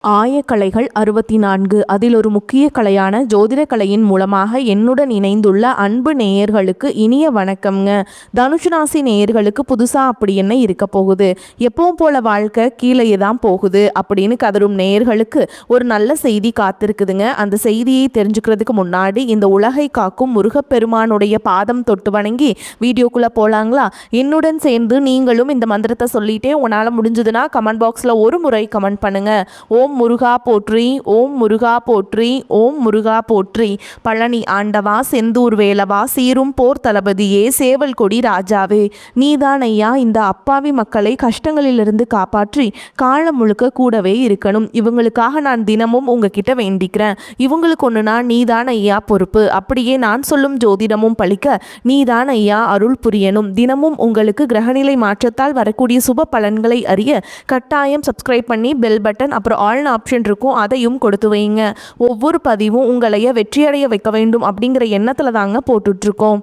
ஆயக்கலைகள் 64 அதில் ஒரு முக்கிய கலையான ஜோதிட கலையின் மூலமாக என்னுடன் இணைந்துள்ள அன்பு நேயர்களுக்கு இனிய வணக்கம்ங்க. தனுசு ராசி நேயர்களுக்கு புதுசாக அப்படி என்ன இருக்க போகுது, எப்பவும் போல வாழ்க்கை கீழே தான் போகுது அப்படின்னு கதரும் நேயர்களுக்கு ஒரு நல்ல செய்தி காத்திருக்குதுங்க. அந்த செய்தியை தெரிஞ்சுக்கிறதுக்கு முன்னாடி இந்த உலகை காக்கும் முருகப்பெருமானுடைய பாதம் தொட்டு வணங்கி வீடியோக்குள்ளே போகலாங்களா? என்னுடன் சேர்ந்து நீங்களும் இந்த மந்திரத்தை சொல்லிட்டே உங்களால் முடிஞ்சதுன்னா கமெண்ட் பாக்ஸில் ஒரு முறை கமெண்ட் பண்ணுங்க. ஓம் முருகா போற்றி, ஓம் முருகா போற்றி, ஓம் முருகா போற்றி. பழனி ஆண்டவா, செந்தூர் வேலவா, சீரும் போர் தளபதியே, சேவல் கொடி ராஜாவே, நீதான் ஐயா இந்த அப்பாவி மக்களை கஷ்டங்களிலிருந்து காப்பாற்றி காலம் முழுக்க கூடவே இருக்கணும். இவங்களுக்காக நான் தினமும் உங்ககிட்ட வேண்டிக்கிறேன். இவங்களுக்கு ஒன்றுனா நீதான் ஐயா பொறுப்பு. அப்படியே நான் சொல்லும் ஜோதிடமும் பழிக்க நீதான் ஐயா அருள் புரியணும். தினமும் உங்களுக்கு கிரகநிலை மாற்றத்தால் வரக்கூடிய சுப பலன்களை அறிய கட்டாயம் சப்ஸ்கிரைப் பண்ணி பெல் பட்டன் அப்புறம் ஆல் ஆப்ஷன் இருக்கும், அதையும் கொடுத்து வைங்க. ஒவ்வொரு பதிவும் உங்களைய வெற்றியடைய வைக்க வேண்டும் அப்படிங்கிற எண்ணத்துல தாங்க போட்டுட்ருக்கோம்.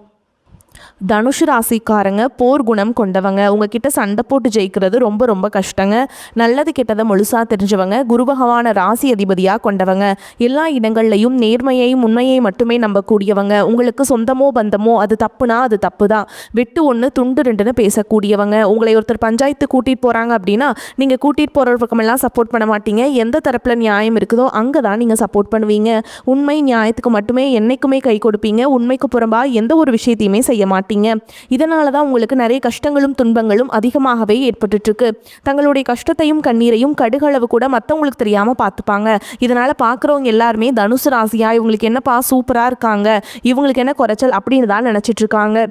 தனுஷு ராசிக்காரங்க போர் குணம் கொண்டவங்க. உங்ககிட்ட சண்டை போட்டு ஜெயிக்கிறது ரொம்ப ரொம்ப கஷ்டங்க. நல்லது கெட்டதை முழுசாக தெரிஞ்சவங்க. குரு பகவான ராசி அதிபதியாக கொண்டவங்க. எல்லா இடங்கள்லையும் நேர்மையையும் உண்மையை மட்டுமே நம்பக்கூடியவங்க. உங்களுக்கு சொந்தமோ பந்தமோ அது தப்புனா அது தப்பு தான். வெட்டு ஒன்று துண்டு ரெண்டுன்னு பேசக்கூடியவங்க. உங்களை ஒருத்தர் பஞ்சாயத்து கூட்டிகிட்டு போகிறாங்க அப்படின்னா நீங்கள் கூட்டிகிட்டு போகிற பக்கமெல்லாம் சப்போர்ட் பண்ண மாட்டீங்க. எந்த தரப்பில் நியாயம் இருக்குதோ அங்கே தான் நீங்கள் சப்போர்ட் பண்ணுவீங்க. உண்மை நியாயத்துக்கு மட்டுமே என்னைக்குமே கை கொடுப்பீங்க. உண்மைக்கு புறம்பா எந்த ஒரு விஷயத்தையுமே செய்ய மாட்டீங்க. இதனால தான் உங்களுக்கு நிறைய கஷ்டங்களும் துன்பங்களும் அதிகமாகவே ஏற்பட்டுட்டு இருக்கு. தங்களுடைய கஷ்டத்தையும் கண்ணீரையும் கடுகளவு கூட மற்றவங்களுக்கு தெரியாம பார்த்துப்பாங்க. இதனால பார்க்குறவங்க எல்லாருமே தனுசு ராசியா இவங்களுக்கு என்னப்பா சூப்பரா இருக்காங்க, இவங்களுக்கு என்ன குறைச்சல் அப்படின்னு தான் நினைச்சிட்டு இருக்காங்க.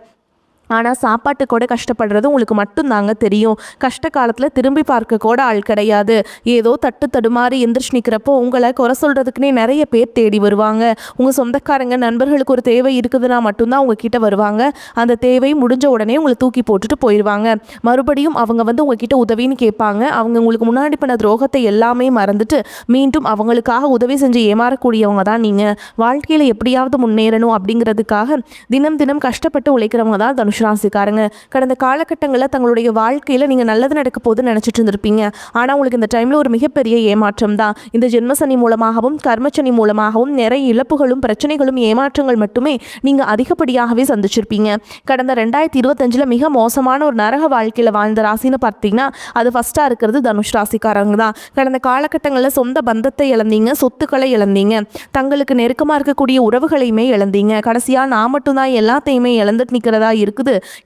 ஆனால் சாப்பாட்டு கூட கஷ்டப்படுறது உங்களுக்கு மட்டும்தாங்க தெரியும். கஷ்ட காலத்தில் திரும்பி பார்க்க கூட ஆள் கிடையாது. ஏதோ தட்டு தடுமாறி எந்திரிச்சு நிற்கிறப்போ உங்களை குறை சொல்கிறதுக்குனே நிறைய பேர் தேடி வருவாங்க. உங்கள் சொந்தக்காரங்க நண்பர்களுக்கு ஒரு தேவை இருக்குதுன்னா மட்டும்தான் உங்ககிட்ட வருவாங்க. அந்த தேவை முடிஞ்ச உடனே உங்களை தூக்கி போட்டுட்டு போயிடுவாங்க. மறுபடியும் அவங்க உங்ககிட்ட உதவின்னு கேட்பாங்க. அவங்க உங்களுக்கு முன்னாடி பண்ண துரோகத்தை எல்லாமே மறந்துட்டு மீண்டும் அவங்களுக்காக உதவி செஞ்சு ஏமாறக்கூடியவங்க தான் நீங்கள். வாழ்க்கையில் எப்படியாவது முன்னேறணும் அப்படிங்கிறதுக்காக தினம் தினம் கஷ்டப்பட்டு உழைக்கிறவங்க தான் தனுஷ் ராசிக்காரங்க. கடந்த காலகட்டங்களில் தங்களுடைய வாழ்க்கையில் நீங்கள் நல்லது நடக்க போது நினச்சிட்டு இருந்திருப்பீங்க. ஆனால் உங்களுக்கு இந்த டைமில் ஒரு மிகப்பெரிய ஏமாற்றம் தான். இந்த ஜென்மசனி மூலமாகவும் கர்மச்சனி மூலமாகவும் நிறைய இழப்புகளும் பிரச்சனைகளும் ஏமாற்றங்கள் மட்டுமே நீங்கள் அதிகப்படியாகவே சந்திச்சிருப்பீங்க. கடந்த 2025 மிக மோசமான ஒரு நரக வாழ்க்கையில் வாழ்ந்த ராசின்னு பார்த்தீங்கன்னா அது ஃபஸ்ட்டாக இருக்கிறது தனுஷ் ராசிக்காரங்க தான். கடந்த காலகட்டங்களில் சொந்த பந்தத்தை இழந்தீங்க, சொத்துக்களை இழந்தீங்க, தங்களுக்கு நெருக்கமாக இருக்கக்கூடிய உறவுகளையுமே இழந்தீங்க. கடைசியாக நான் மட்டும்தான் எல்லாத்தையுமே இழந்துட்டு நிற்கிறதா இருக்குது,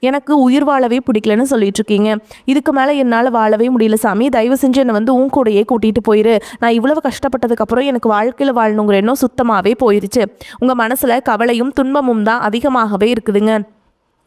எனக்கு உயிர் வாழவே பிடிக்கலன்னு சொல்லிட்டு இருக்கீங்க. இதுக்கு மேலே என்னால் வாழவே முடியல சாமி, தயவு செஞ்சு என்னை உன் கூடையே கூட்டிகிட்டு போயிரு. நான் இவ்வளவு கஷ்டப்பட்டதுக்கு அப்புறம் எனக்கு வாழ்க்கையில் வாழணுங்கிற எண்ணம் சுத்தமாகவே போயிருச்சு. உங்கள் மனசில் கவலையும் துன்பமும் தான் அதிகமாகவே இருக்குதுங்க.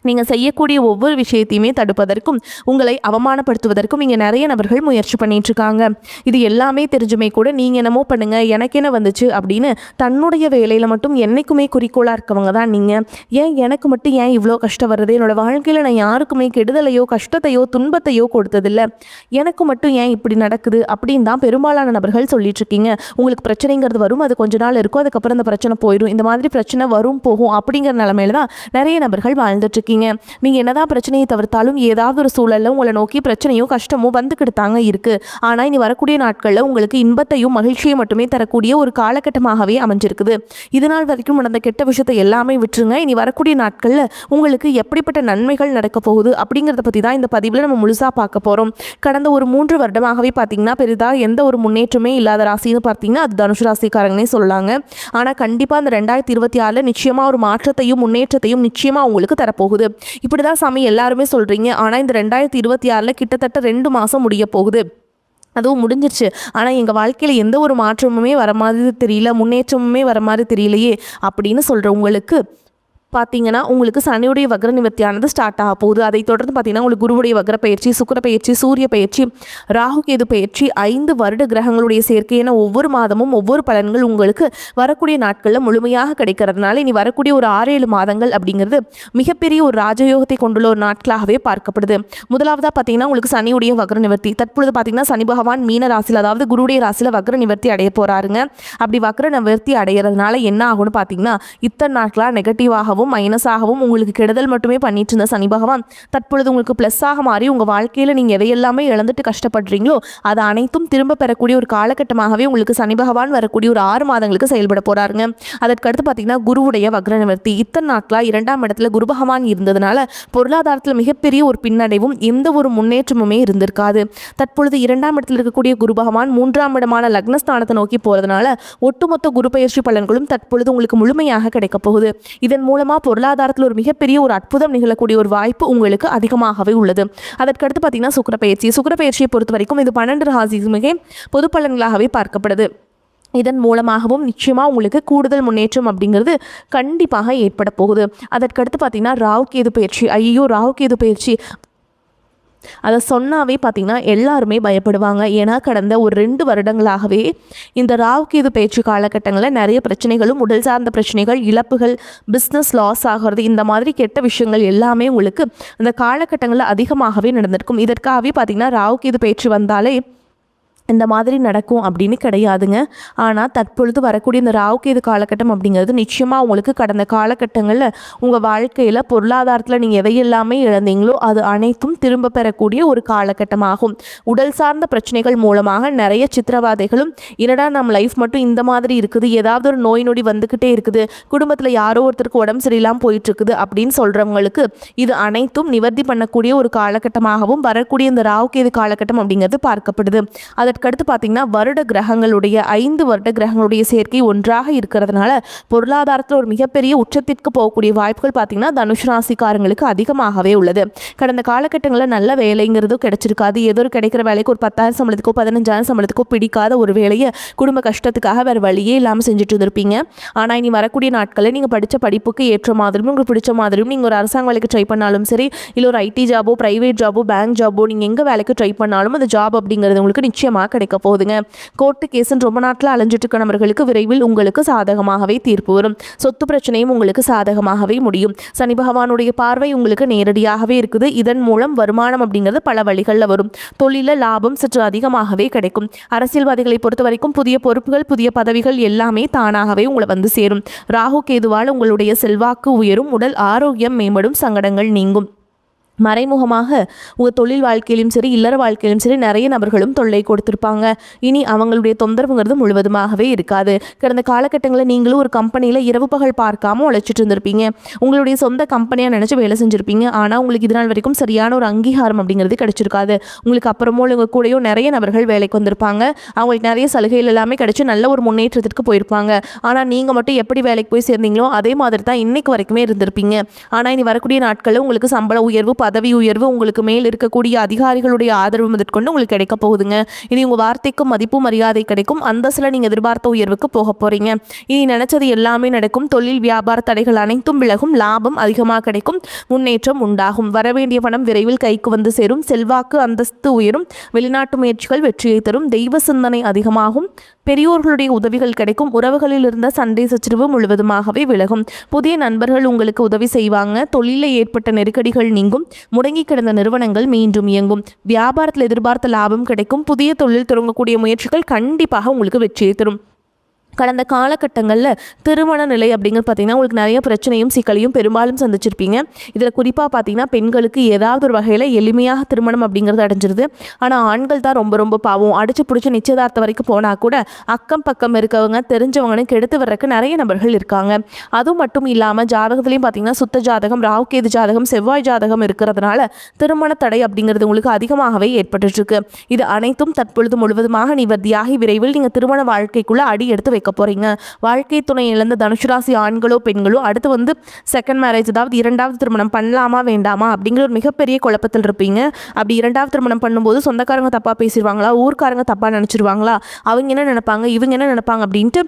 நீங்கள் செய்யக்கூடிய ஒவ்வொரு விஷயத்தையுமே தடுப்பதற்கும் உங்களை அவமானப்படுத்துவதற்கும் இங்கே நிறைய நபர்கள் முயற்சி பண்ணிகிட்ருக்காங்க. இது எல்லாமே தெரிஞ்சுமே கூட நீங்கள் என்னமோ பண்ணுங்கள் எனக்கு என்ன வந்துச்சு அப்படின்னு தன்னுடைய வேலையில் மட்டும் என்றைக்குமே குறிக்கோளாக இருக்கவங்க தான் நீங்கள். ஏன் எனக்கு மட்டும் ஏன் இவ்வளோ கஷ்டம் வருது, என்னோடய வாழ்க்கையில் நான் யாருக்குமே கெடுதலையோ கஷ்டத்தையோ துன்பத்தையோ கொடுத்ததில்லை, எனக்கு மட்டும் ஏன் இப்படி நடக்குது அப்படின்னு தான் பெரும்பாலான நபர்கள் சொல்லிட்டுருக்கீங்க. உங்களுக்கு பிரச்சனைங்கிறது வரும், அது கொஞ்ச நாள் இருக்கும், அதுக்கப்புறம் இந்த பிரச்சனை போயிடும். இந்த மாதிரி பிரச்சனை வரும் போகும் அப்படிங்கிற நிலமையில தான் நிறைய நபர்கள் வாழ்ந்துட்டுருக்கீங்க. நீங்க என்னதான் பிரச்சனையை தவிர்த்தாலும் ஏதாவது ஒரு சூழல்ல உங்களை நோக்கி பிரச்சனையோ கஷ்டமோ வந்துக்கிட்டு தாங்க இருக்கு. ஆனா இனி வரக்கூடிய நாட்கள்ல உங்களுக்கு இன்பத்தையும் மகிழ்ச்சியை மட்டுமே தரக்கூடிய ஒரு காலகட்டமாகவே அமைஞ்சிருக்குது. இதனால் வரைக்கும் நடந்த கெட்ட விஷயத்தை எல்லாமே விட்டுருங்க. இனி வரக்கூடிய நாட்கள்ல உங்களுக்கு எப்படிப்பட்ட நன்மைகள் நடக்க போகுது அப்படிங்கிறத பத்தி தான் இந்த பதிவில் நம்ம முழுசா பார்க்க போறோம். கடந்த ஒரு 3 வருடமாகவே பார்த்தீங்கன்னா பெரிதா எந்த ஒரு முன்னேற்றமே இல்லாத ராசின்னு பார்த்தீங்கன்னா அது தனுஷ் ராசிக்காரங்கன்னே சொல்லலாங்க. ஆனால் கண்டிப்பாக அந்த 2026 நிச்சயமாக ஒரு மாற்றத்தையும் முன்னேற்றத்தையும் நிச்சயமாக உங்களுக்கு தரப்போகுது. இப்படிதான் சாமி எல்லாருமே சொல்றீங்க. ஆனால் இந்த 2026 கிட்டத்தட்ட 2 மாதம் முடிய போகுது, அதுவும் முடிஞ்சிருச்சு. ஆனால் எங்கள் வாழ்க்கையில் எந்த ஒரு மாற்றமுமே வர மாதிரி தெரியல, முன்னேற்றமுமே வர மாதிரி தெரியலையே அப்படின்னு சொல்கிறவங்களுக்கு பார்த்தீங்கன்னா உங்களுக்கு சனியுடைய வக்ர நிவர்த்தியானது ஸ்டார்ட் ஆக போகுது. அதை தொடர்ந்து பார்த்தீங்கன்னா உங்களுக்கு குருவுடைய வக்ர பயிற்சி, சுக்கிர பயிற்சி, சூரிய பயிற்சி, ராகு கேது பயிற்சி, 5 வருட கிரகங்களுடைய சேர்க்கை என ஒவ்வொரு மாதமும் ஒவ்வொரு பலன்கள் உங்களுக்கு வரக்கூடிய நாட்களில் முழுமையாக கிடைக்கிறதுனால இனி வரக்கூடிய ஒரு 6-7 மாதங்கள் அப்படிங்கிறது மிகப்பெரிய ஒரு ராஜயோகத்தை கொண்டுள்ள ஒரு நாட்களாகவே பார்க்கப்படுது. முதலாவதாக பார்த்தீங்கன்னா உங்களுக்கு சனியுடைய வக்ர நிவர்த்தி. தற்பொழுது பார்த்தீங்கன்னா சனி பகவான் மீன ராசியில் அதாவது குருவுடைய ராசியில் வக்ர நிவர்த்தி அடைய போகிறாருங்க. அப்படி வக்ர நிவர்த்தி அடைகிறதுனால என்ன ஆகும்னு பார்த்தீங்கன்னா இத்தனை நாட்களாக நெகட்டிவாகவும் ப்ளஸ்ஸாகவும் மைனஸாகவும் உங்களுக்கு கெடுதல் மட்டுமே பண்ணிட்டு இருந்த சனி பகவான் தற்பொழுது உங்களுக்கு ப்ளஸ்ஸாக மாறி உங்கள் வாழ்க்கையில் நீங்கள் எதையெல்லாமே இழந்துட்டு கஷ்டப்படுறீங்களோ அதை அனைத்தும் திரும்ப பெறக்கூடிய ஒரு காலகட்டமாகவே உங்களுக்கு சனி பகவான் வரக்கூடிய ஒரு 6 மாதங்களுக்கு செயல்பட போகிறாருங்க. அதற்கடுத்து பார்த்தீங்கன்னா குருவுடைய வக்ர நிவர்த்தி. இத்தனை நாட்களாக 2ஆம் இடத்துல குரு பகவான் இருந்ததுனால பொருளாதாரத்தில் மிகப்பெரிய ஒரு பின்னடைவும் எந்த ஒரு முன்னேற்றமுமே இருந்திருக்காது. தற்பொழுது 2ஆம் இடத்தில் இருக்கக்கூடிய குரு பகவான் 3ஆம் இடமான லக்னஸ்தானத்தை நோக்கி போகிறதுனால ஒட்டுமொத்த குரு பயிற்சி பலன்களும் தற்பொழுது உங்களுக்கு முழுமையாக கிடைக்க போகுது. இதன் மூலமாக பொருளாதாரத்தில் ஒரு மிகப்பெரிய ஒரு அற்புதம் நிகழக்கூடிய ஒரு வாய்ப்பு உங்களுக்கு அதிகமாகவே உள்ளது. அதற்கடுத்து பார்த்தீங்கன்னா சுக்கிரப்பெயர்ச்சியை பொறுத்த வரைக்கும் இது 12 ராசிக்குமே பொது பலன்களாகவே பார்க்கப்படுது. இதன் மூலமாகவும் நிச்சயமாக உங்களுக்கு கூடுதல் முன்னேற்றம் அப்படிங்கிறது கண்டிப்பாக ஏற்பட போகுது. அதற்கடுத்து பார்த்தீங்கன்னா ராகு கேது பயிற்சி அதை சொன்னாவே பார்த்திங்கன்னா எல்லாருமே பயப்படுவாங்க. ஏன்னா கடந்த ஒரு 2 வருடங்களாகவே இந்த ராகு கேது பயிற்சி காலகட்டங்களில் நிறைய பிரச்சனைகளும் உடல் சார்ந்த பிரச்சனைகள், இழப்புகள், பிஸ்னஸ் லாஸ் ஆகிறது, இந்த மாதிரி கெட்ட விஷயங்கள் எல்லாமே உங்களுக்கு அந்த காலகட்டங்களில் அதிகமாகவே நடந்திருக்கும். இதற்காகவே பார்த்திங்கன்னா ராகு கேது பயிற்சி வந்தாலே இந்த மாதிரி நடக்கும் அப்படின்னு கிடையாதுங்க. ஆனால் தற்பொழுது வரக்கூடிய இந்த ராகு கேது காலகட்டம் அப்படிங்கிறது நிச்சயமாக உங்களுக்கு கடந்த காலகட்டங்களில் உங்கள் வாழ்க்கையில் பொருளாதாரத்தில் நீங்கள் எதையெல்லாமே இழந்தீங்களோ அது அனைத்தும் திரும்ப பெறக்கூடிய ஒரு காலகட்டமாகும். உடல் சார்ந்த பிரச்சனைகள் மூலமாக நிறைய சித்திரவாதைகளும் என்னடா நம்ம லைஃப் மட்டும் இந்த மாதிரி இருக்குது, ஏதாவது ஒரு நோய் நொடி வந்துக்கிட்டே இருக்குது, குடும்பத்தில் யாரோ ஒருத்தருக்கு உடம்பு சரியில்லாமல் போயிட்டுருக்குது அப்படின்னு சொல்கிறவங்களுக்கு இது அனைத்தும் நிவர்த்தி பண்ணக்கூடிய ஒரு காலகட்டமாகவும் வரக்கூடிய இந்த ராகு கேது காலகட்டம் அப்படிங்கிறது பார்க்கப்படுது. அதற்கடுத்து பார்த்தீங்கன்னா வருட கிரகங்களுடைய 5 வருட கிரகங்களுடைய சேர்க்கை ஒன்றாக இருக்கிறதுனால பொருளாதாரத்தில் ஒரு மிகப்பெரிய உச்சத்திற்கு போகக்கூடிய வாய்ப்புகள் பார்த்தீங்கன்னா தனுஷ் ராசிக்காரங்களுக்கு அதிகமாகவே உள்ளது. கடந்த காலகட்டங்களில் நல்ல வேலைங்கிறது கிடைச்சிருக்காது. ஏதோ ஒரு கிடைக்கிற வேலைக்கு ஒரு 10,000 சம்பளத்துக்கோ 15,000 சம்பளத்துக்கோ பிடிக்காத ஒரு வேலையை குடும்ப கஷ்டத்துக்காக வேறு வழியே இல்லாமல் செஞ்சுட்டு இருந்திருப்பீங்க. ஆனால் இனி வரக்கூடிய நாட்களில் நீங்கள் படித்த படிப்புக்கு ஏற்ற மாதிரியும் உங்களுக்கு பிடிச்ச மாதிரியும் நீங்கள் ஒரு அரசாங்க வேலைக்கு ட்ரை பண்ணாலும் சரி, இல்லை ஒரு ஐடி ஜாபோ, பிரைவேட் ஜாபோ, பேங்க் ஜாபோ, நீங்கள் எங்கே வேலைக்கு ட்ரை பண்ணாலும் அந்த ஜாப் அப்படிங்கிறது உங்களுக்கு நிச்சயமாக கிடைக்க போகுதுங்க. கோர்ட்டு கேஸ்ன்னு ரொம்ப நாட்டில் அலைஞ்சிட்டு இருக்க நபர்களுக்கு விரைவில் உங்களுக்கு சாதகமாகவே தீர்ப்பு வரும். சொத்து பிரச்சனையும் உங்களுக்கு சாதகமாகவே முடியும். சனி பகவானுடைய பார்வை உங்களுக்கு நேரடியாகவே இருக்குது. இதன் மூலம் வருமானம் அப்படிங்கிறது பல வழிகளில் வரும். தொழில லாபம் சற்று அதிகமாகவே கிடைக்கும். அரசியல்வாதிகளை பொறுத்த வரைக்கும் புதிய பொறுப்புகள், புதிய பதவிகள் எல்லாமே தானாகவே உங்களை வந்து சேரும். ராகு கேதுவால் உங்களுடைய செல்வாக்கு உயரும். உடல் ஆரோக்கியம் மேம்படும். சங்கடங்கள் நீங்கும். மறைமுகமாக உங்கள் தொழில் வாழ்க்கையிலும் சரி, இல்லற வாழ்க்கையிலும் சரி நிறைய நபர்களும் தொல்லை கொடுத்துருப்பாங்க. இனி அவங்களுடைய தொந்தரவுங்கிறது முழுவதுமாகவே இருக்காது. கடந்த காலகட்டங்களில் நீங்களும் ஒரு கம்பெனியில் இரவு பகல் பார்க்காம உழைச்சிட்டு இருந்திருப்பீங்க. உங்களுடைய சொந்த கம்பெனியாக நினச்சி வேலை செஞ்சுருப்பீங்க. ஆனால் உங்களுக்கு இது நாள் வரைக்கும் சரியான ஒரு அங்கீகாரம் அப்படிங்கிறது கிடைச்சிருக்காது. உங்களுக்கு அப்புறமோ உங்கள் கூடயும் நிறைய நபர்கள் வேலைக்கு வந்திருப்பாங்க. அவங்களுக்கு நிறைய சலுகைகள் எல்லாமே கிடைச்சி நல்ல ஒரு முன்னேற்றத்திற்கு போயிருப்பாங்க. ஆனால் நீங்கள் மட்டும் எப்படி வேலைக்கு போய் சேர்ந்தீங்களோ அதே மாதிரி தான் இன்னைக்கு வரைக்குமே இருந்திருப்பீங்க. ஆனால் இனி வரக்கூடிய நாட்களில் உங்களுக்கு சம்பள உயர்வு, பதவி உயர்வு, உங்களுக்கு மேல் இருக்கக்கூடிய அதிகாரிகளுடைய ஆதரவு முதற்கொண்டு உங்களுக்கு கிடைக்க போகுதுங்க. இனி உங்கள் வார்த்தைக்கும் மதிப்பு மரியாதை கிடைக்கும். அந்தஸ்தில் நீங்கள் எதிர்பார்த்த உயர்வுக்கு போக போகிறீங்க. இனி நினைச்சது எல்லாமே நடக்கும். தொழில் வியாபார தடைகள் அனைத்தும் விலகும். லாபம் அதிகமாக கிடைக்கும். முன்னேற்றம் உண்டாகும். வரவேண்டிய பணம் விரைவில் கைக்கு வந்து சேரும். செல்வாக்கு அந்தஸ்து உயரும். வெளிநாட்டு முயற்சிகள் வெற்றியை தரும். தெய்வ சிந்தனை அதிகமாகும். பெரியோர்களுடைய உதவிகள் கிடைக்கும். உறவுகளில் இருந்த சண்டை சச்சரவு முழுவதுமாகவே விலகும். புதிய நண்பர்கள் உங்களுக்கு உதவி செய்வாங்க. தொழிலில் ஏற்பட்ட நெருக்கடிகள் நீங்கும். முடங்கி கிடந்த நிறுவனங்கள் மீண்டும் இயங்கும். வியாபாரத்தில் எதிர்பார்த்த லாபம் கிடைக்கும். புதிய தொழில் தொடங்கக்கூடிய முயற்சிகள் கண்டிப்பாக உங்களுக்கு வெற்றியை தரும். கடந்த காலகட்டங்களில் திருமண நிலை அப்படிங்கிறது பார்த்திங்கன்னா உங்களுக்கு நிறைய பிரச்சனையும் சிக்கலையும் பெரும்பாலும் சந்திச்சிருப்பீங்க. இதில் குறிப்பாக பார்த்திங்கன்னா பெண்களுக்கு ஏதாவது ஒரு வகையில் எளிமையாக திருமணம் அப்படிங்கிறது அடைஞ்சிருது. ஆனால் ஆண்கள் தான் ரொம்ப ரொம்ப பாவம். அடிச்சு பிடிச்சி நிச்சயதார்த்தம் வரைக்கும் போனால் கூட அக்கம் பக்கம் இருக்கவங்க தெரிஞ்சவங்கன்னு கெடுத்து வர்றதுக்கு நிறைய நபர்கள் இருக்காங்க. அதுவும் மட்டும் இல்லாமல் ஜாதகத்துலேயும் பார்த்திங்கன்னா சுத்த ஜாதகம், ராகு கேது ஜாதகம், செவ்வாய் ஜாதகம் இருக்கிறதுனால திருமண தடை அப்படிங்கிறது உங்களுக்கு அதிகமாகவே ஏற்பட்டுருக்கு. இது அனைத்தும் தற்பொழுது முழுவதுமாக நிவர்த்தியாகி விரைவில் நீங்கள் திருமண வாழ்க்கைக்குள்ளே அடி எடுத்து போறீங்க. வாழ்க்கை துணை இழந்த தனுசு ராசி ஆண்களோ பெண்களோ அடுத்து செகண்ட் மேரேஜ், அதாவது 2வது திருமணம் பண்ணலாமா வேண்டாமா அப்படிங்கிற ஒரு மிகப்பெரிய குழப்பத்தில் இருப்பீங்க. அப்படி 2வது திருமணம் பண்ணும்போது சொந்தக்காரங்க தப்பா பேசிடுவாங்களா, ஊர்க்காரங்க தப்பா நினைச்சிருவாங்களா, அவங்க என்ன நினைப்பாங்க, இவங்க என்ன நினைப்பாங்க அப்படின்ட்டு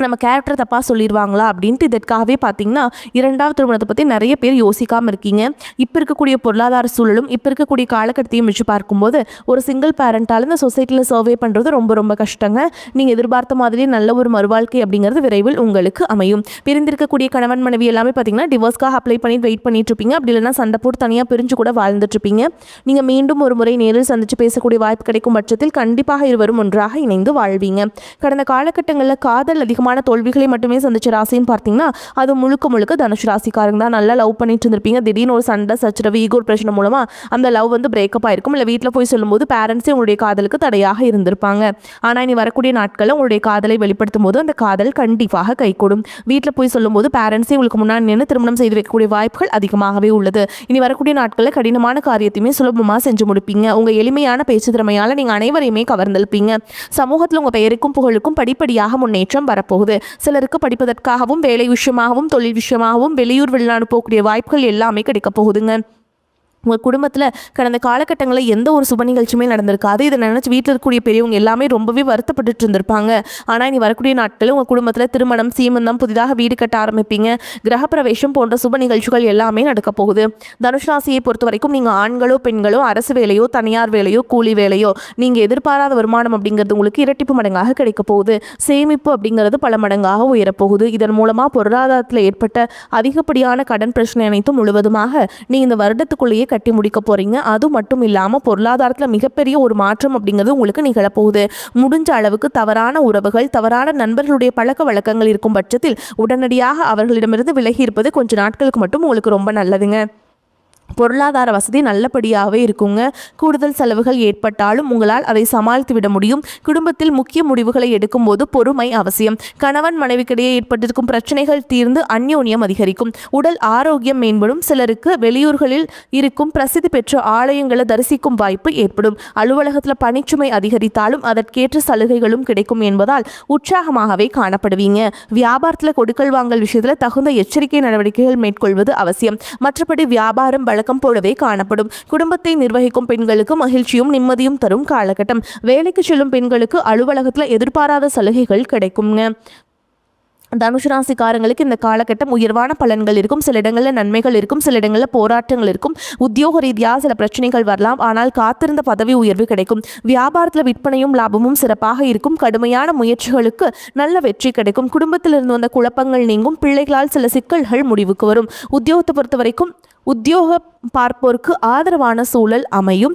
நம்ம கேரக்டர் தப்பாக சொல்லிடுவாங்களா அப்படின்ட்டு இதற்காகவே பார்த்தீங்கன்னா 2வது திருமணத்தை பற்றி நிறைய பேர் யோசிக்காமல் இருக்கீங்க. இப்போ இருக்கக்கூடிய பொருளாதார சூழலும் இப்போ இருக்கக்கூடிய காலகட்டத்தையும் வச்சு பார்க்கும்போது ஒரு சிங்கிள் பேரண்டால் இந்த சொசைட்டியில் சர்வே பண்ணுறது ரொம்ப ரொம்ப கஷ்டங்க. நீங்கள் எதிர்பார்த்த மாதிரியே நல்ல ஒரு மறுவாழ்க்கை அப்படிங்கிறது விரைவில் உங்களுக்கு அமையும். பிரிந்திருக்கக்கூடிய கணவன் மனைவி எல்லாமே பார்த்தீங்கன்னா டிவோர்ஸ்க்காக அப்ளை பண்ணி வெயிட் பண்ணிட்டு இருப்பீங்க. அப்படி இல்லைன்னா சண்டை போட்டு தனியாக பிரிஞ்சு கூட வாழ்ந்துட்டுருப்பீங்க. நீங்கள் மீண்டும் ஒரு முறை நேரில் சந்தித்து பேசக்கூடிய வாய்ப்பு கிடைக்கும் பட்சத்தில் கண்டிப்பாக இருவரும் ஒன்றாக இணைந்து வாழ்வீங்க. கடந்த காலகட்டங்களில் காதல் அதிகமாக கடினமான தோல்விகளை மட்டுமே சந்திச்ச ராசின்னு பார்த்தீங்கன்னா அது முழுக்க முழுக்க தனுஷ் ராசிக்காரங்க தான். நல்லா லவ் பண்ணிட்டு இருந்திருப்பீங்க. திடீர்னு ஒரு சண்டை சச்சரவு ஈகோ பிரச்சனை மூலமா அந்த லவ் வந்து பிரேக்கப் ஆயிருக்கும். இல்லை வீட்டில் போய் சொல்லும்போது பேரண்ட்ஸே உங்களுடைய காதலுக்கு தடையாக இருந்திருப்பாங்க. ஆனால் இனி வரக்கூடிய நாட்களில் உங்களுடைய காதலை வெளிப்படுத்தும் போது அந்த காதல் கண்டிப்பாக கைகூடும். வீட்டில் போய் சொல்லும்போது பேரண்ட்ஸே உங்களுக்கு முன்னாடி நின்று திருமணம் செய்து வைக்கக்கூடிய வாய்ப்புகள் அதிகமாகவே உள்ளது. இனி வரக்கூடிய நாட்களில் கடினமான காரியத்தையுமே சுலபமாக செஞ்சு முடிப்பீங்க. உங்கள் எளிமையான பேச்சு திறமையால் நீங்கள் அனைவரையுமே கவர்ந்திருப்பீங்க. சமூகத்தில் உங்கள் பெயருக்கும் புகழுக்கும் படிப்படியாக முன்னேற்றம் வரப்போகுது. சிலருக்கு படிப்பதற்காகவும் வேலை விஷயமாகவும் தொழில் விஷயமாகவும் வெளியூர் வெளிநாடு போகக்கூடிய வாய்ப்புகள் எல்லாமே கிடைக்க போகுதுங்க. உங்கள் குடும்பத்தில் கடந்த காலகட்டங்களில் எந்த ஒரு சுப நிகழ்ச்சியுமே நடந்திருக்காது. இதை நினச்சி வீட்டில் இருக்கக்கூடிய பெரியவங்க எல்லாமே ரொம்பவே வருத்தப்பட்டு இருந்திருப்பாங்க. ஆனால் இனி வரக்கூடிய நாட்களில் உங்கள் குடும்பத்தில் திருமணம், சீமந்தம், புதிதாக வீடு கட்ட ஆரம்பிப்பீங்க. கிரகப்பிரவேசம் போன்ற சுப நிகழ்ச்சிகள் எல்லாமே நடக்க போகுது. தனுஷ் ராசியை பொறுத்த வரைக்கும் நீங்கள் ஆண்களோ பெண்களோ அரசு வேலையோ தனியார் வேலையோ கூலி வேலையோ நீங்கள் எதிர்பாராத வருமானம் அப்படிங்கிறது உங்களுக்கு இரட்டிப்பு மடங்காக கிடைக்க போகுது. சேமிப்பு அப்படிங்கிறது பல மடங்காக உயரப்போகுது. இதன் மூலமாக பொருளாதாரத்தில் ஏற்பட்ட அதிகப்படியான கடன் பிரச்சனை அனைத்தும் முழுவதுமாக நீங்கள் இந்த வருடத்துக்குள்ளேயே கட்டி முடிக்க போறீங்க. அது மட்டும் இல்லாமல் பொருளாதாரத்தில் மிகப்பெரிய ஒரு மாற்றம் அப்படிங்கிறது உங்களுக்கு நிகழப்போகுது. முடிஞ்ச அளவுக்கு தவறான உறவுகள், தவறான நண்பர்களுடைய பழக்க வழக்கங்கள் இருக்கும் பட்சத்தில் உடனடியாக அவர்களிடமிருந்து விலகி இருப்பது கொஞ்ச நாட்களுக்கு மட்டும் உங்களுக்கு ரொம்ப நல்லதுங்க. பொருளாதார வசதி நல்லபடியாகவே இருக்குங்க. கூடுதல் செலவுகள் ஏற்பட்டாலும் உங்களால் அதை சமாளித்து விட முடியும். குடும்பத்தில் முக்கிய முடிவுகளை எடுக்கும்போது பொறுமை அவசியம். கணவன் மனைவிக்கிடையே ஏற்பட்டிருக்கும் பிரச்சனைகள் தீர்ந்து அந்யோன்யம் அதிகரிக்கும். உடல் ஆரோக்கியம் மேம்படும். சிலருக்கு வெளியூர்களில் இருக்கும் பிரசித்தி பெற்ற ஆலயங்களை தரிசிக்கும் வாய்ப்பு ஏற்படும். அலுவலகத்தில் பணிச்சுமை அதிகரித்தாலும் அதற்கேற்ற சலுகைகளும் கிடைக்கும் என்பதால் உற்சாகமாகவே காணப்படுவீங்க. வியாபாரத்தில் கொடுக்கல் வாங்கல் விஷயத்தில் தகுந்த எச்சரிக்கை நடவடிக்கைகள் மேற்கொள்வது அவசியம். மற்றபடி வியாபாரம் வழக்கம் போலவே காணப்படும். குடும்பத்தை நிர்வகிக்கும் பெண்களுக்கு மகிழ்ச்சியும் நிம்மதியும் தரும் காலகட்டம். வேலைக்கு செல்லும் பெண்களுக்கு அலுவலகத்தில் எதிர்பாராத சலுகைகள் கிடைக்குங்க. தனுஷ் ராசிக்காரங்களுக்கு இந்த காலகட்டம் உயர்வான பலன்கள் இருக்கும். சில இடங்களில் நன்மைகள் இருக்கும், சில இடங்களில் போராட்டங்கள் இருக்கும். உத்தியோக ரீதியாக சில பிரச்சனைகள் வரலாம், ஆனால் காத்திருந்த பதவி உயர்வு கிடைக்கும். வியாபாரத்தில் விற்பனையும் லாபமும் சிறப்பாக இருக்கும். கடுமையான முயற்சிகளுக்கு நல்ல வெற்றி கிடைக்கும். குடும்பத்தில் இருந்து வந்த குழப்பங்கள் நீங்கும். பிள்ளைகளால் சில சிக்கல்கள் முடிவுக்கு வரும். உத்தியோகத்தை பொறுத்த வரைக்கும் உத்தியோக பார்ப்போருக்கு ஆதரவான சூழல் அமையும்.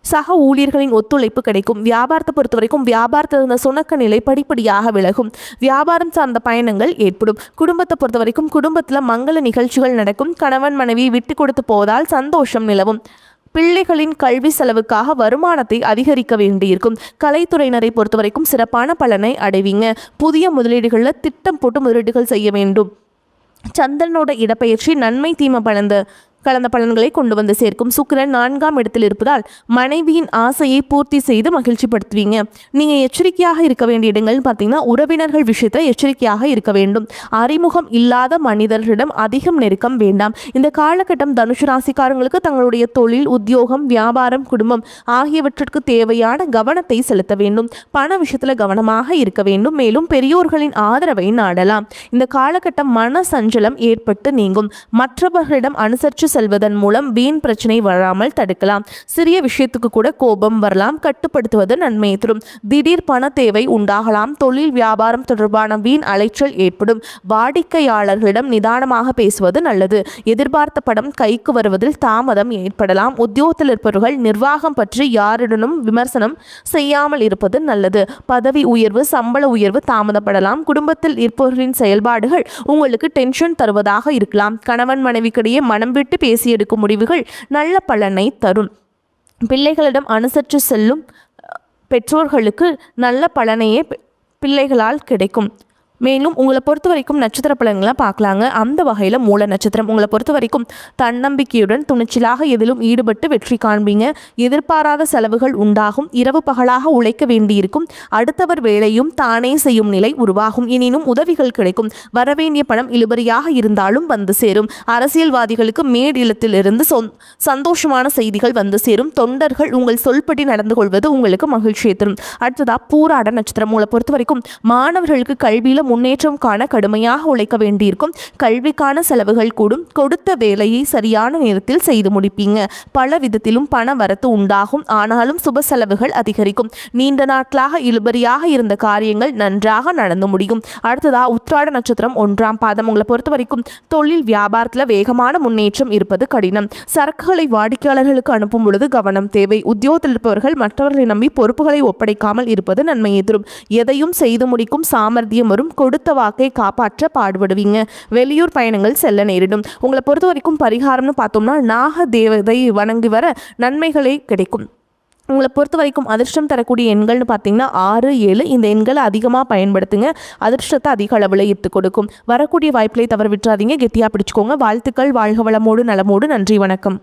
சக ஊழியர்களின் ஒத்துழைப்பு கிடைக்கும். வியாபாரத்தை பொறுத்த வரைக்கும் வியாபாரத்தில் இருந்த சுணக்க நிலை படிப்படியாக விலகும். வியாபாரம் சார்ந்த பயணங்கள் ஏற்படும். குடும்பத்தை பொறுத்த வரைக்கும் குடும்பத்தில் மங்கள நிகழ்ச்சிகள் நடக்கும். கணவன் மனைவி விட்டு கொடுத்து போவதால் சந்தோஷம் நிலவும். பிள்ளைகளின் கல்வி செலவுக்காக வருமானத்தை அதிகரிக்க வேண்டியிருக்கும். கலைத்துறையினரை பொறுத்த வரைக்கும் சிறப்பான பலனை அடைவீங்க. புதிய முதலீடுகளில் திட்டம் போட்டு முதலீடுகள் செய்ய வேண்டும். சந்திரனோட இடப்பெயர்ச்சி நன்மை தீமை கலந்த பலன்களை கொண்டு வந்து சேர்க்கும். சுக்கிரன் 4ஆம் இடத்தில் இருப்பதால் மனைவியின் ஆசையை பூர்த்தி செய்து மகிழ்ச்சிப்படுத்துவீங்க. நீங்கள் எச்சரிக்கையாக இருக்க வேண்டிய இடங்கள்னு பார்த்தீங்கன்னா உறவினர்கள் விஷயத்தில் எச்சரிக்கையாக இருக்க வேண்டும். அறிமுகம் இல்லாத மனிதர்களிடம் அதிகம் நெருக்கம் வேண்டாம். இந்த காலகட்டம் தனுஷ் ராசிக்காரங்களுக்கு தங்களுடைய தொழில், உத்தியோகம், வியாபாரம், குடும்பம் ஆகியவற்றிற்கு தேவையான கவனத்தை செலுத்த வேண்டும். பண விஷயத்தில் கவனமாக இருக்க வேண்டும். மேலும் பெரியோர்களின் ஆதரவை நாடலாம். இந்த காலகட்டம் மன சஞ்சலம் ஏற்பட்டு நீங்கும். மற்றவர்களிடம் அனுசரித்து செல்வதன் மூலம் வீண் பிரச்சனை வராமல் தடுக்கலாம். சிறிய விஷயத்துக்கு கூட கோபம் வரலாம். கட்டுப்படுத்துவது நன்மையை தரும். திடீர் பண தேவை உண்டாகலாம். தொழில் வியாபாரம் தொடர்பான வீண் அலைச்சல் ஏற்படும். வாடிக்கையாளர்களிடம் நிதானமாக பேசுவது நல்லது. எதிர்பார்த்த படம் கைக்கு வருவதில் தாமதம் ஏற்படலாம். உத்தியோகத்தில் இருப்பவர்கள் நிர்வாகம் பற்றி யாருடனும் விமர்சனம் செய்யாமல் இருப்பது நல்லது. பதவி உயர்வு, சம்பள உயர்வு தாமதப்படலாம். குடும்பத்தில் இருப்பவர்களின் செயல்பாடுகள் உங்களுக்கு டென்ஷன் தருவதாக இருக்கலாம். கணவன் மனைவிக்கிடையே மனம் விட்டு பேசி எடுக்கும் முடிவுகள் நல்ல பலனை தரும். பிள்ளைகளிடம் அனுசரித்து செல்லும் பெற்றோர்களுக்கு நல்ல பலனையே பிள்ளைகளால் கிடைக்கும். மேலும் உங்களை பொறுத்த வரைக்கும் நட்சத்திர பலன்களை பார்க்கலாங்க. அந்த வகையில் மூல நட்சத்திரம் உங்களை பொறுத்த வரைக்கும் தன்னம்பிக்கையுடன் துணிச்சலாக எதிலும் ஈடுபட்டு வெற்றி காண்பீங்க. எதிர்பாராத செலவுகள் உண்டாகும். இரவு பகலாக உழைக்க வேண்டியிருக்கும். அடுத்தவர் வேலையும் தானே செய்யும் நிலை உருவாகும். எனினும் உதவிகள் கிடைக்கும். வரவேண்டிய பணம் இழுபறியாக இருந்தாலும் வந்து சேரும். அரசியல்வாதிகளுக்கு மேலிடத்திலிருந்து சந்தோஷமான செய்திகள் வந்து சேரும். தொண்டர்கள் உங்கள் சொல்படி நடந்து கொள்வது உங்களுக்கு மகிழ்ச்சியை தரும். அடுத்ததா பூராட நட்சத்திரம் உங்களை பொறுத்த வரைக்கும் மாணவர்களுக்கு கல்வியில் முன்னேற்றம் காண கடுமையாக உழைக்க வேண்டியிருக்கும். கல்விக்கான செலவுகள் கூடும். கொடுத்த வேலையை சரியான நேரத்தில் செய்து முடிப்பீங்க. பல விதத்திலும் பண வரத்து உண்டாகும். ஆனாலும் சுப செலவுகள் அதிகரிக்கும். நீண்ட நாட்களாக இழுபறியாக இருந்த காரியங்கள் நன்றாக நடந்து முடியும். அடுத்ததா உத்திராட நட்சத்திரம் 1ஆம் பாதம் உங்களை பொறுத்த வரைக்கும் தொழில் வியாபாரத்தில் வேகமான முன்னேற்றம் இருப்பது கடினம். சரக்குகளை வாடிக்கையாளர்களுக்கு அனுப்பும் பொழுது கவனம் தேவை. உத்தியோகத்தில் இருப்பவர்கள் மற்றவர்களை நம்பி பொறுப்புகளை ஒப்படைக்காமல் இருப்பது நன்மையை தரும். எதையும் செய்து முடிக்கும் சாமர்த்தியம் வரும். கொடுத்த வாக்கை காப்பாற்ற பாடுபடுவீங்க. வெளியூர் பயணங்கள் செல்ல நேரிடும். உங்களை பொறுத்த வரைக்கும் பரிகாரம்னு பார்த்தோம்னா நாக தேவதை வணங்கி வர நன்மைகளே கிடைக்கும். உங்களை பொறுத்த வரைக்கும் அதிர்ஷ்டம் தரக்கூடிய எண்கள்னு பார்த்தீங்கன்னா 6, 7. இந்த எண்களை அதிகமாக பயன்படுத்துங்க. அதிர்ஷ்டத்தை அதிக அளவில் ஈர்த்து கொடுக்கும். வரக்கூடிய வாய்ப்புகளை தவற விட்டுறாதீங்க. கெட்டியாக பிடிச்சிக்கோங்க. வாழ்த்துக்கள். வாழ்க வளமோடு நலமோடு. நன்றி, வணக்கம்.